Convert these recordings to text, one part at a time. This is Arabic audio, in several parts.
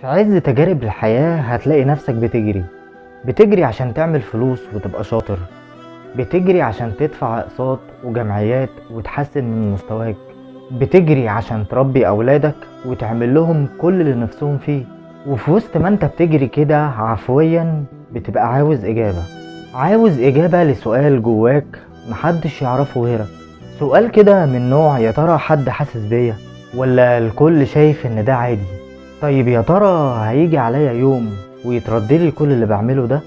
في عز تجارب الحياة هتلاقي نفسك بتجري عشان تعمل فلوس وتبقى شاطر، بتجري عشان تدفع اقساط وجمعيات وتحسن من مستواك، بتجري عشان تربي اولادك وتعمل لهم كل اللي نفسهم فيه. وفي وسط ما انت بتجري كده عفويا بتبقى عاوز اجابة لسؤال جواك محدش يعرفه غيرك. سؤال كده من نوع يا ترى حد حاسس بيا ولا الكل شايف ان ده عادي؟ طيب يا ترى هيجي عليا يوم ويتردلي كل اللي بعمله ده،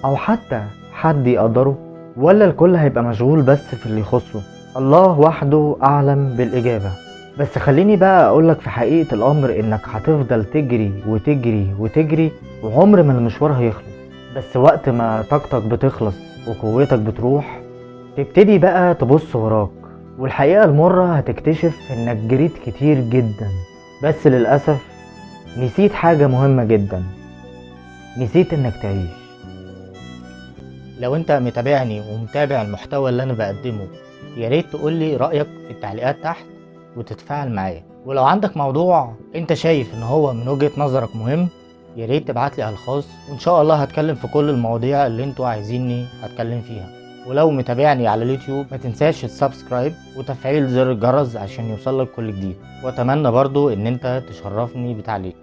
او حتى حد يقدره، ولا الكل هيبقى مشغول بس في اللي يخصه؟ الله وحده اعلم بالاجابة. بس خليني بقى اقولك في حقيقة الامر انك هتفضل تجري وتجري وتجري وعمر ما المشوار هيخلص. بس وقت ما طاقتك بتخلص وقوتك بتروح تبتدي بقى تبص وراك، والحقيقة المرة هتكتشف انك جريت كتير جدا، بس للأسف نسيت حاجة مهمة جدا، نسيت انك تعيش. لو انت متابعني ومتابع المحتوى اللي انا بقدمه، يا ريت تقولي رأيك في التعليقات تحت وتتفاعل معايا. ولو عندك موضوع انت شايف ان هو من وجهة نظرك مهم، يا ريت تبعتلي على الخاص، وان شاء الله هتكلم في كل المواضيع اللي انتوا عايزيني اتكلم فيها. ولو متابعني على اليوتيوب ما تنساش السبسكرايب وتفعيل زر الجرس عشان يوصلك كل جديد، واتمنى برضو ان انت تشرفني بتعليق.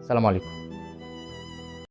السلام عليكم.